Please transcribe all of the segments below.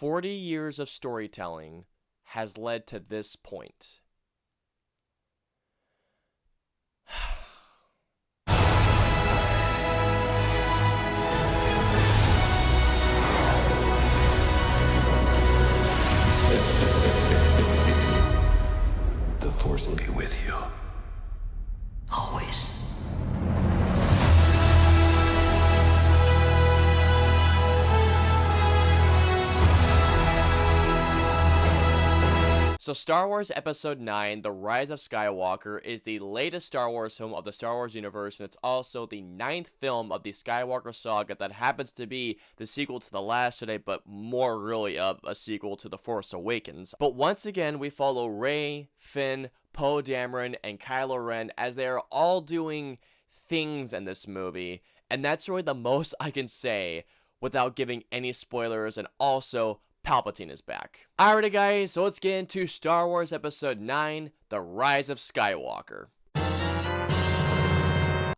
40 years of storytelling has led to this point. The Force will be with you. Always. So Star Wars Episode 9, The Rise of Skywalker, is the latest Star Wars film of the Star Wars universe, and it's also the 9th film of the Skywalker saga that happens to be the sequel to The Last Jedi, but more really of a sequel to The Force Awakens. But once again, we follow Rey, Finn, Poe Dameron, and Kylo Ren as they are all doing things in this movie, and that's really the most I can say without giving any spoilers, and also Palpatine is back. Alrighty guys, so let's get into Star Wars Episode 9, The Rise of Skywalker.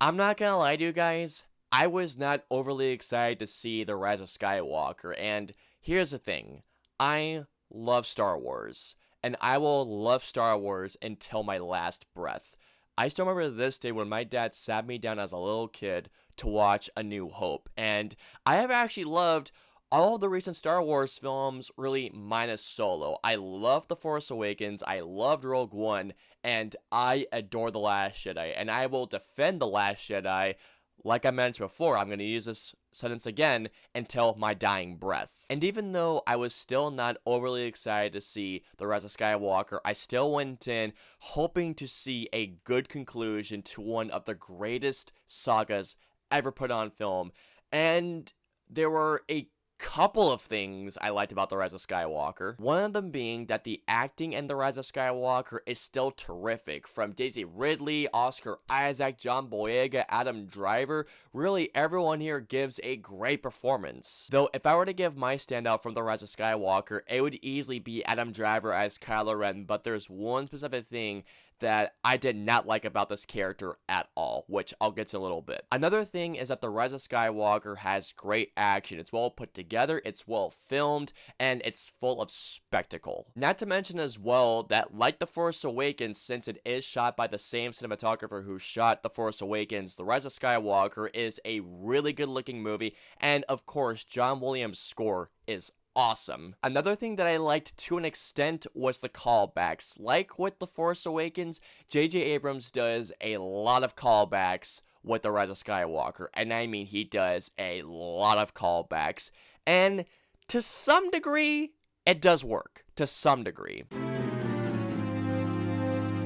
I'm not gonna lie to you guys, I was not overly excited to see The Rise of Skywalker, and here's the thing, I love Star Wars, and I will love Star Wars until my last breath. I still remember this day when my dad sat me down as a little kid to watch A New Hope, and I have actually loved all of the recent Star Wars films, really minus Solo. I love The Force Awakens, I loved Rogue One, and I adore The Last Jedi, and I will defend The Last Jedi. Like I mentioned before, I'm going to use this sentence again until my dying breath. And even though I was still not overly excited to see The Rise of Skywalker, I still went in hoping to see a good conclusion to one of the greatest sagas ever put on film. And there were a couple of things I liked about The Rise of Skywalker. One of them being that the acting in The Rise of Skywalker is still terrific. From Daisy Ridley, Oscar Isaac, John Boyega, Adam Driver, really everyone here gives a great performance. Though if I were to give my standout from The Rise of Skywalker, it would easily be Adam Driver as Kylo Ren, but there's one specific thing that I did not like about this character at all, which I'll get to in a little bit. Another thing is that The Rise of Skywalker has great action. It's well put together, it's well filmed, and it's full of spectacle. Not to mention as well that, like The Force Awakens, since it is shot by the same cinematographer who shot The Force Awakens, The Rise of Skywalker is a really good looking movie, and of course, John Williams' score is awesome. Another thing that I liked to an extent was the callbacks. Like with The Force Awakens, J.J. Abrams does a lot of callbacks with The Rise of Skywalker, and I mean he does a lot of callbacks, and to some degree, it does work. To some degree.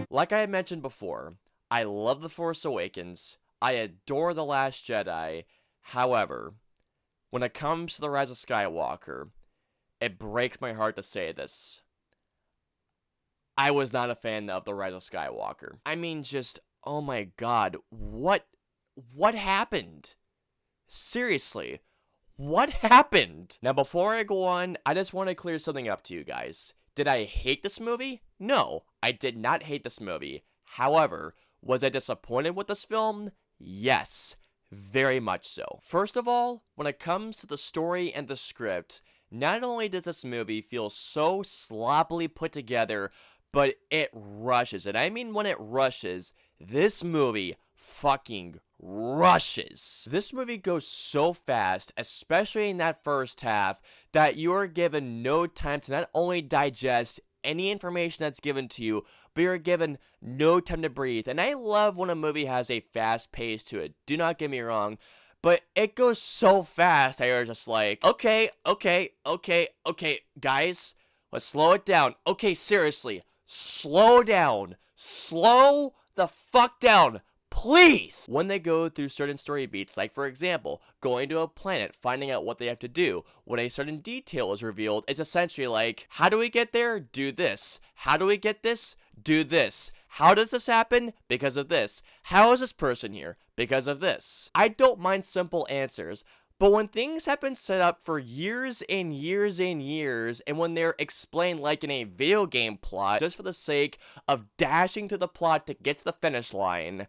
Like I had mentioned before, I love The Force Awakens, I adore The Last Jedi, however, when it comes to The Rise of Skywalker, it breaks my heart to say this, I was not a fan of The Rise of Skywalker. I mean, just, oh my god, what happened? Seriously, what happened? Now, before I go on, I just want to clear something up to you guys. Did I hate this movie? No, I did not hate this movie. However, was I disappointed with this film? Yes, very much so. First of all, when it comes to the story and the script, not only does this movie feel so sloppily put together, but it rushes. And I mean when it rushes, this movie fucking rushes. This movie goes so fast, especially in that first half, that you are given no time to not only digest any information that's given to you, but you're given no time to breathe. And I love when a movie has a fast pace to it, do not get me wrong, but it goes so fast, you're just like, okay, guys, let's slow it down. Okay, seriously, slow down. Slow the fuck down, please. When they go through certain story beats, like for example, going to a planet, finding out what they have to do, when a certain detail is revealed, it's essentially like, how do we get there? Do this. How do we get this? Do this. How does this happen? Because of this. How is this person here? Because of this. I don't mind simple answers, but when things have been set up for years and years and years, and when they're explained like in a video game plot, just for the sake of dashing to the plot to get to the finish line,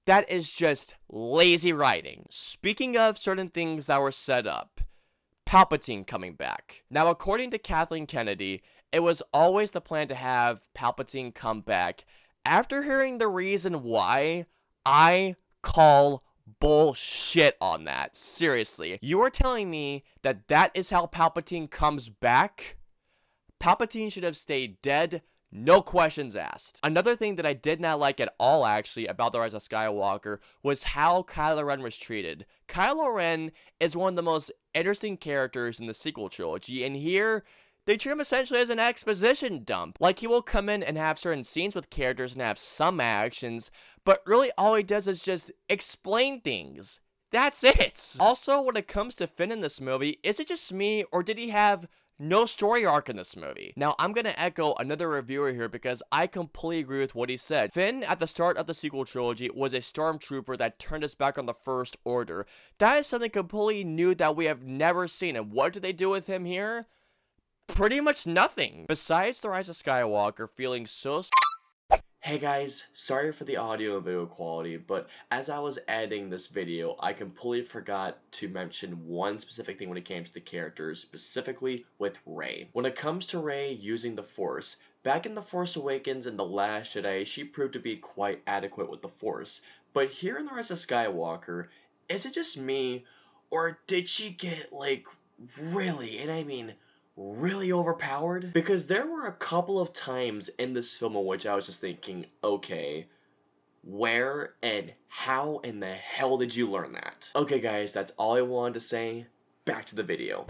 that is just lazy writing. Speaking of certain things that were set up, Palpatine coming back. Now, according to Kathleen Kennedy, it was always the plan to have Palpatine come back. After hearing the reason why, I call bullshit on that. Seriously. You are telling me that that is how Palpatine comes back? Palpatine should have stayed dead, no questions asked. Another thing that I did not like at all, actually, about The Rise of Skywalker was how Kylo Ren was treated. Kylo Ren is one of the most interesting characters in the sequel trilogy, and here, they treat him essentially as an exposition dump. Like, he will come in and have certain scenes with characters and have some actions, but really all he does is just explain things. That's it. Also, when it comes to Finn in this movie, is it just me, or did he have no story arc in this movie? Now, I'm gonna echo another reviewer here because I completely agree with what he said. Finn, at the start of the sequel trilogy, was a stormtrooper that turned us back on the First Order. That is something completely new that we have never seen, and what do they do with him here? Pretty much nothing. Besides The Rise of Skywalker feeling so... Hey guys, sorry for the audio and video quality, but as I was editing this video, I completely forgot to mention one specific thing when it came to the characters, specifically with Rey. When it comes to Rey using the Force, back in The Force Awakens and The Last Jedi, she proved to be quite adequate with the Force. But here in The Rise of Skywalker, is it just me, or did she get, like, really, and I mean really overpowered? Because there were a couple of times in this film in which I was just thinking, okay, where and how in the hell did you learn that? Okay guys, that's all I wanted to say. Back to the video.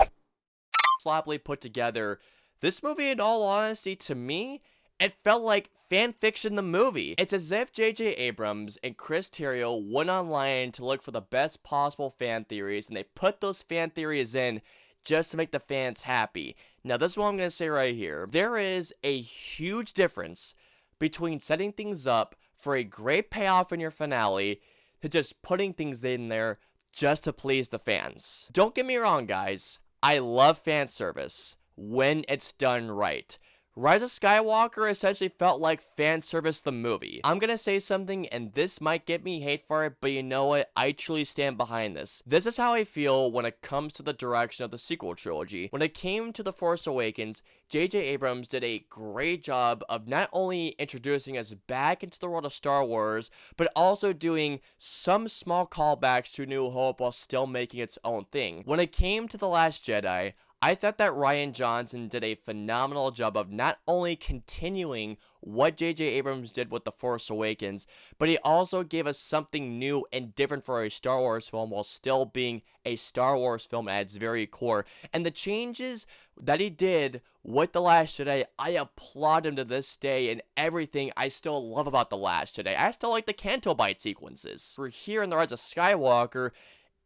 Sloppily put together, this movie, in all honesty, to me, it felt like fan fiction the movie. It's as if J.J. Abrams and Chris Terrio went online to look for the best possible fan theories, and they put those fan theories in just to make the fans happy. Now, this is what I'm going to say right here. There is a huge difference between setting things up for a great payoff in your finale to just putting things in there just to please the fans. Don't get me wrong, guys. I love fan service when it's done right. Rise of Skywalker essentially felt like fan service the movie. I'm gonna say something and this might get me hate for it, but you know what? I truly stand behind this. This is how I feel when it comes to the direction of the sequel trilogy. When it came to The Force Awakens, J.J. Abrams did a great job of not only introducing us back into the world of Star Wars, but also doing some small callbacks to New Hope while still making its own thing. When it came to The Last Jedi, I thought that Rian Johnson did a phenomenal job of not only continuing what J.J. Abrams did with The Force Awakens, but he also gave us something new and different for a Star Wars film while still being a Star Wars film at its very core. And the changes that he did with The Last Jedi, I applaud him to this day, and everything I still love about The Last Jedi. I still like the Canto Bight sequences. We're here in The Rise of Skywalker.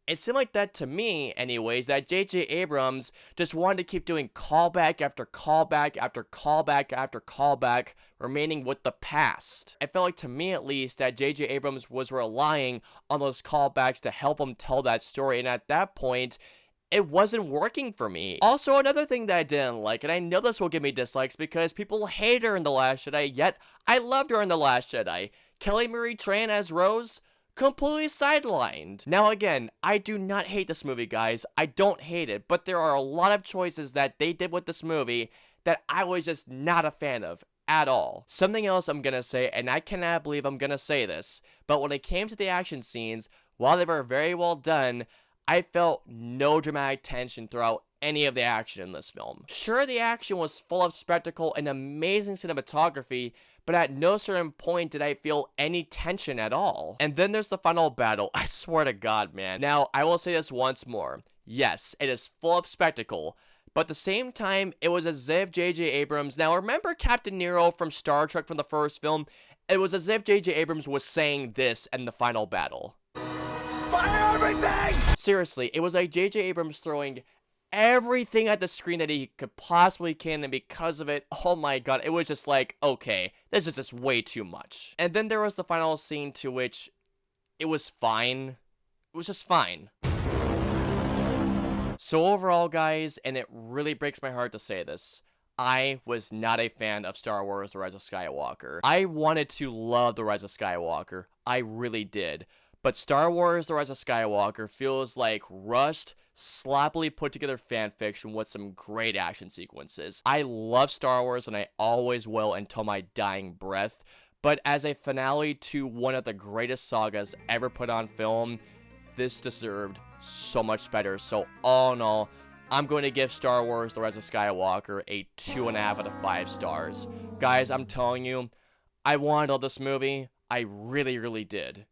It seemed like that to me, anyways, that J.J. Abrams just wanted to keep doing callback after callback after callback after callback, remaining with the past. It felt like, to me at least, that J.J. Abrams was relying on those callbacks to help him tell that story, and at that point, it wasn't working for me. Also, another thing that I didn't like, and I know this will give me dislikes because people hate her in The Last Jedi, yet I loved her in The Last Jedi. Kelly Marie Tran as Rose, completely sidelined. Now again, I do not hate this movie, guys. I don't hate it, but there are a lot of choices that they did with this movie that I was just not a fan of at all. Something else I'm gonna say, and I cannot believe I'm gonna say this, but when it came to the action scenes, while they were very well done, I felt no dramatic tension throughout any of the action in this film. Sure, the action was full of spectacle and amazing cinematography, but at no certain point did I feel any tension at all. And then there's the final battle. I swear to God, man. Now, I will say this once more. Yes, it is full of spectacle, but at the same time, it was as if J.J. Abrams... Now, remember Captain Nero from Star Trek from the first film? It was as if J.J. Abrams was saying this in the final battle. Fire everything! Seriously, it was like J.J. Abrams throwing everything at the screen that he could possibly can, and because of it, oh my god, it was just like, okay, this is just way too much. And then there was the final scene to which it was fine. It was just fine. So overall, guys, and it really breaks my heart to say this, I was not a fan of Star Wars The Rise of Skywalker. I wanted to love The Rise of Skywalker. I really did. But Star Wars The Rise of Skywalker feels like rushed, sloppily put together fan fiction with some great action sequences. I love Star Wars and I always will until my dying breath, but as a finale to one of the greatest sagas ever put on film, this deserved so much better. So all in all, I'm going to give Star Wars The Rise of Skywalker a 2.5 out of 5 stars. Guys, I'm telling you, I wanted all this movie. I really, really did.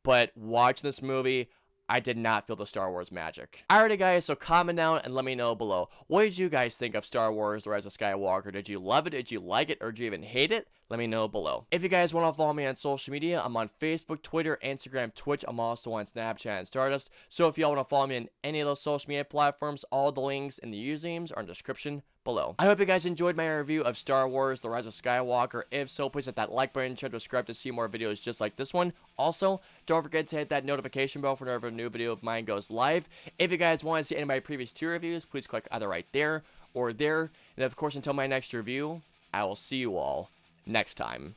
But watching this movie, I did not feel the Star Wars magic. Alrighty guys, so comment down and let me know below. What did you guys think of Star Wars The Rise of Skywalker? Did you love it? Did you like it? Or did you even hate it? Let me know below. If you guys want to follow me on social media, I'm on Facebook, Twitter, Instagram, Twitch. I'm also on Snapchat and Stardust. So if y'all want to follow me on any of those social media platforms, all the links and the usernames are in the description below. I hope you guys enjoyed my review of Star Wars The Rise of Skywalker. If so, please hit that like button, try to subscribe to see more videos just like this one. Also, don't forget to hit that notification bell for whenever a new video of mine goes live. If you guys want to see any of my previous 2 reviews, please click either right there or there. And of course, until my next review, I will see you all next time.